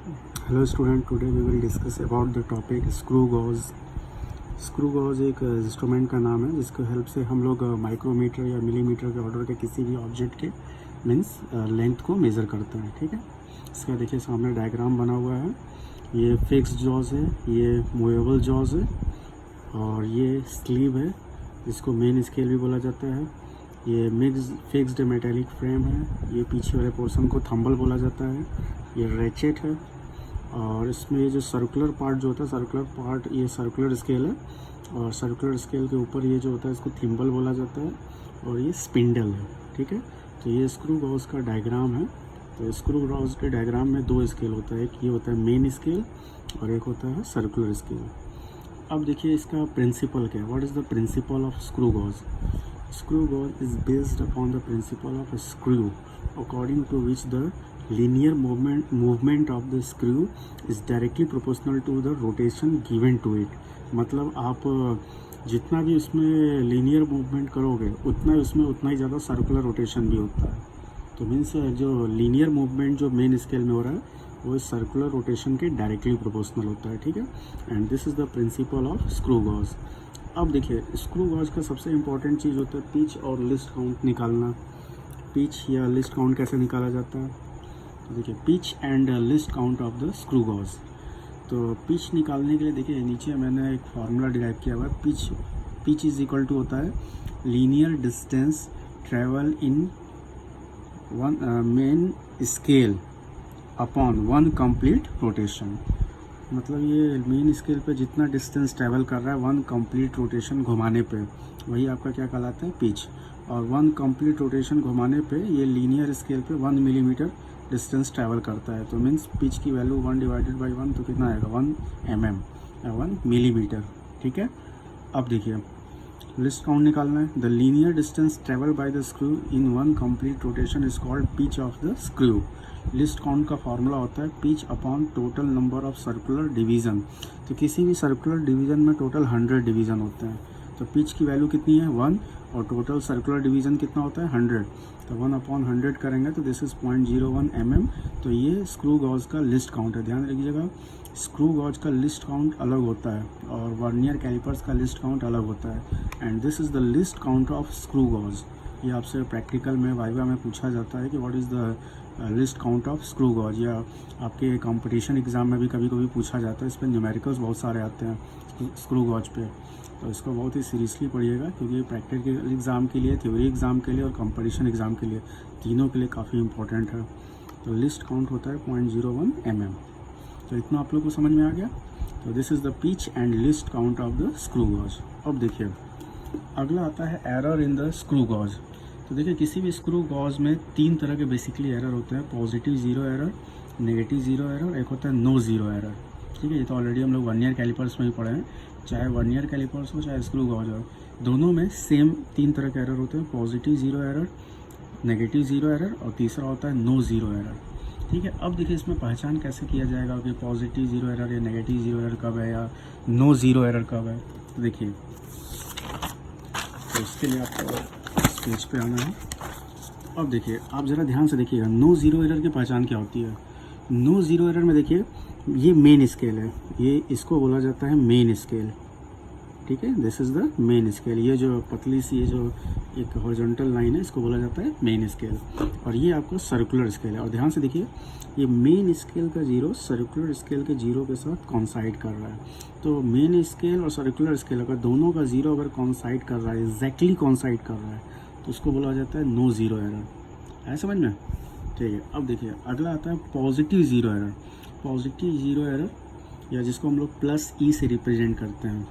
Hello student, today we will discuss about the topic screw gauge. Screw gauge एक instrument का नाम है जिसके हेल्प से हम लोग माइक्रोमीटर या मिलीमीटर के ऑर्डर के किसी भी ऑब्जेक्ट के मीन्स लेंथ को मेज़र करते हैं। ठीक है, इसका देखिए सामने डायग्राम बना हुआ है। ये फिक्स जॉज है, ये मूवेबल जॉज है, और ये स्लीव है जिसको मेन स्केल भी बोला जाता है। ये फिक्स्ड मेटेलिक फ्रेम है। ये पीछे वाले पोर्शन को थंबल बोला जाता है। ये रेचेट है, और इसमें ये जो सर्कुलर पार्ट जो होता है, सर्कुलर पार्ट ये सर्कुलर स्केल है, और सर्कुलर स्केल के ऊपर ये जो होता है इसको थिम्बल बोला जाता है, और ये स्पिंडल है। ठीक है, तो ये स्क्रू गॉज का डायग्राम है। तो स्क्रू गॉज के डायग्राम में दो स्केल होता है, एक ये होता है मेन स्केल और एक होता है सर्कुलर स्केल। अब देखिए इसका प्रिंसिपल क्या है, what is the principle of screw gauge. Screw gauge is based upon the principle of a screw, according to which the linear movement of the screw is directly proportional to the rotation given to it। मतलब आप जितना भी उसमें linear movement करोगे उतना ही ज़्यादा circular rotation भी होता है। तो मीन्स जो लीनियर मूवमेंट जो मेन स्केल में हो रहा है वो इस सर्कुलर रोटेशन के डायरेक्टली प्रोपोर्शनल होता है। ठीक है, and this is the principle of screw gauge. अब देखिए स्क्रू गॉज का सबसे इम्पॉर्टेंट चीज़ होता है पिच और लिस्ट काउंट निकालना। पिच या लिस्ट काउंट कैसे निकाला जाता है, तो देखिए pitch and least count of the screw gauge. तो पिच निकालने के लिए देखिए नीचे मैंने एक फार्मूला डिराइव किया हुआ है। पिच इज इक्वल टू होता है linear distance travel in one main scale upon one complete rotation. मतलब ये मेन स्केल पे जितना डिस्टेंस ट्रैवल कर रहा है वन कंप्लीट रोटेशन घुमाने पे, वही आपका क्या कहलाता है, पिच। और वन कंप्लीट रोटेशन घुमाने पे ये लीनियर स्केल पे 1 मिलीमीटर डिस्टेंस ट्रैवल करता है। तो मीन्स पिच की वैल्यू 1 डिवाइडेड बाई 1 तो कितना आएगा, 1 mm या 1 मिलीमीटर। ठीक है, अब देखिए लिस्ट काउंट निकालना है। The linear distance travel by the screw in one complete rotation is called pitch of the screw. List count का फॉर्मूला होता है pitch upon total number of circular division. तो किसी भी सर्कुलर डिवीज़न में total 100 division होते हैं। तो पिच की वैल्यू कितनी है, 1, और टोटल सर्कुलर डिवीज़न कितना होता है, 100। तो 1/100 करेंगे तो दिस इज़ 0.01 mm। तो ये स्क्रू गॉज का लिस्ट काउंट है। ध्यान रखिएगा, स्क्रू गॉज का लिस्ट काउंट अलग होता है और वर्नियर कैलिपर्स का लिस्ट काउंट अलग होता है। And this is the least count of screw gauge. ये आपसे प्रैक्टिकल में वाइवा में पूछा जाता है कि what is the least count of screw gauge, या आपके कंपटीशन एग्ज़ाम में भी कभी कभी पूछा जाता है। इस पर न्यूमेरिकल्स बहुत सारे आते हैं स्क्रू गॉज पे, तो इसको बहुत ही सीरियसली पढ़िएगा क्योंकि प्रैक्टिकल एग्ज़ाम के लिए, थ्योरी एग्ज़ाम के लिए और कंपटीशन एग्ज़ाम के लिए, तीनों के लिए काफ़ी इंपॉर्टेंट है। तो लिस्ट काउंट होता है 0.01 mm। तो इतना आप लोग को समझ में आ गया। तो this is the pitch and least count of the screw gauge. अब देखिए अगला आता है error in the screw gauge. तो देखिए किसी भी स्क्रू गॉज में 3 तरह के बेसिकली एरर होते हैं, positive zero error, negative zero error, एक होता है नो ज़ीरो एरर। ठीक है, ये तो ऑलरेडी हम लोग वर्नियर कैलिपर्स में ही पढ़े हैं। चाहे वर्नियर कैलिपर्स हो चाहे स्क्रू गॉज हो, दोनों में सेम 3 तरह के एरर होते हैं, positive zero error, negative zero error और तीसरा होता है नो ज़ीरो एरर। ठीक है, अब देखिए इसमें पहचान कैसे किया जाएगा कि पॉजिटिव ज़ीरो एरर या नेगेटिव ज़ीरो एरर कब है या नो ज़ीरो एरर कब है। तो देखिए, तो इसके लिए आपको स्टेज पे आना है। अब देखिए आप ज़रा ध्यान से देखिएगा, नो ज़ीरो एरर की पहचान क्या होती है। नो ज़ीरो एरर में देखिए ये मेन स्केल है, ये इसको बोला जाता है मेन स्केल। ठीक है, this is the main scale. ये जो पतली सी ये जो एक हॉरिजॉन्टल लाइन है इसको बोला जाता है मेन स्केल, और ये आपका सर्कुलर स्केल है। और ध्यान से देखिए ये मेन स्केल का जीरो सर्कुलर स्केल के जीरो के साथ कॉन्साइड कर रहा है। तो मेन स्केल और सर्कुलर स्केल अगर दोनों का जीरो अगर कॉन्साइड कर रहा है, एग्जैक्टली कॉन्साइड कर रहा है, तो उसको बोला जाता है नो ज़ीरो एरर। है समझ में? ठीक है, अब देखिए अगला आता है positive zero error. Positive zero error या जिसको हम लोग प्लस ई से रिप्रेजेंट करते हैं,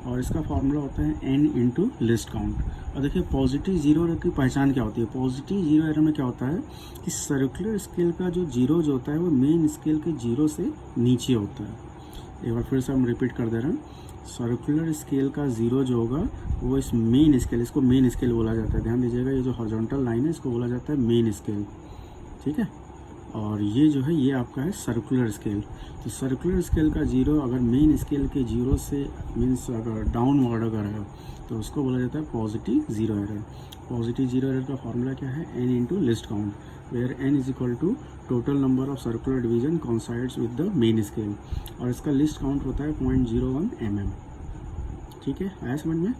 और इसका फार्मूला होता है n इंटू लिस्ट काउंट। और देखिए पॉजिटिव ज़ीरो एरर की पहचान क्या होती है। पॉजिटिव ज़ीरो एरर में क्या होता है कि सर्कुलर स्केल का जो जीरो जो होता है वो मेन स्केल के जीरो से नीचे होता है। एक बार फिर से हम रिपीट कर दे रहे हैं, सर्कुलर स्केल का ज़ीरो जो होगा वो इस मेन स्केल, इसको मेन स्केल बोला जाता है। ध्यान दीजिएगा, ये जो हॉरिजॉन्टल लाइन है इसको बोला जाता है मेन स्केल। ठीक है, और ये जो है ये आपका है सर्कुलर स्केल। तो सर्कुलर स्केल का जीरो अगर मेन स्केल के जीरो से मीन्स अगर डाउनवर्ड अगर है तो उसको बोला जाता है positive zero error. Positive zero error का फॉर्मूला क्या है, n into least count, where n is equal to total number of circular division coincides with the main scale, और इसका लिस्ट काउंट होता है 0.01 mm। ठीक है, आया समझ में।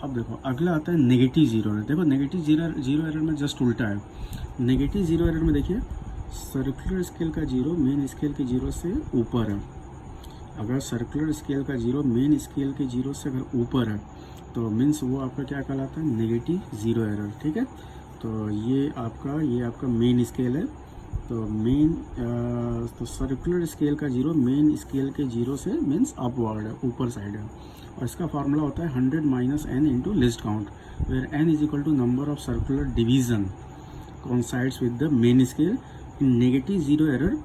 अब देखो अगला आता है नेगेटिव जीरो एरर। देखो नेगेटिव जीरो एरर में जस्ट उल्टा है। नेगेटिव जीरो एरर में देखिए सर्कुलर स्केल का जीरो मेन स्केल के जीरो से ऊपर है। अगर सर्कुलर स्केल का जीरो मेन स्केल के जीरो से अगर ऊपर है तो मीन्स वो आपका क्या कहलाता है, नेगेटिव जीरो एरर। ठीक है, तो ये आपका मेन स्केल है। तो सर्कुलर स्केल का जीरो मेन स्केल के जीरो से मीन्स अपवर्ड है, ऊपर साइड है, और इसका फार्मूला होता है 100 minus n into least count, where n is equal to number of circular division coincides with the main scale. In negative zero error,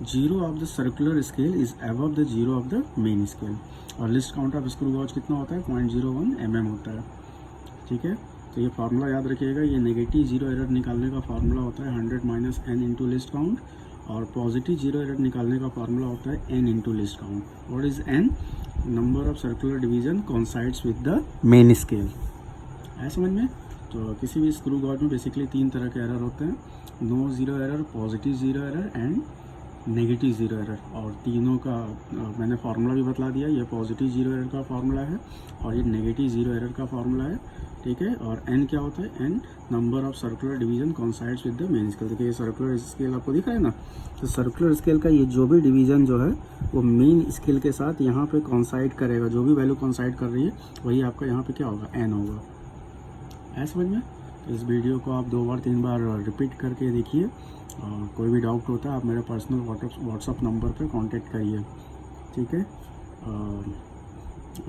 zero of the circular scale is above the zero of the main scale, और least count of screw gauge कितना होता है, 0.01 mm होता है। ठीक है, तो ये फार्मूला याद रखिएगा। ये नेगेटिव जीरो एरर निकालने का फार्मूला होता है 100 minus n into least count, और पॉजिटिव जीरो एरर निकालने का फार्मूला होता है n into least count. What is n? Number of circular division coincides with the main scale. है समझ में। तो किसी भी स्क्रू गॉज में बेसिकली 3 तरह के एरर होते हैं, no zero error, positive zero error and negative zero error, और तीनों का मैंने फार्मूला भी बतला दिया। ये पॉजिटिव जीरो एरर का फार्मूला है और ये नेगेटिव जीरो एरर का फार्मूला है। ठीक है, और n क्या होता है, n number of circular division coincides with the main scale. देखिए ये सर्कुलर स्केल आपको दिख रहा है ना, तो सर्कुलर स्केल का ये जो भी डिवीजन जो है वो मेन स्केल के साथ यहाँ पे कॉन्साइड करेगा। जो भी वैल्यू कॉन्साइड कर रही है वही आपका यहाँ पे क्या होगा, n होगा। है समझ में। तो इस वीडियो को आप 2 बार 3 बार रिपीट करके देखिए, और कोई भी डाउट होता है आप मेरे पर्सनल व्हाट्सअप नंबर पे कांटेक्ट करिए। ठीक है,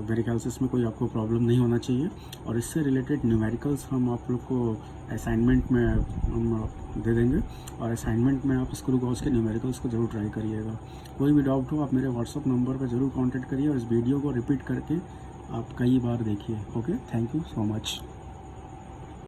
मेरे ख्याल से इसमें कोई आपको प्रॉब्लम नहीं होना चाहिए। और इससे रिलेटेड न्यूमेरिकल्स हम आप लोग को असाइनमेंट में हम दे देंगे, और असाइनमेंट में आप स्क्रू गॉज के न्यूमेरिकल्स को ज़रूर ट्राई करिएगा। कोई भी डाउट हो आप मेरे व्हाट्सअप नंबर पर ज़रूर कॉन्टेक्ट करिए, और इस वीडियो को रिपीट करके आप कई बार देखिए। Okay, thank you so much.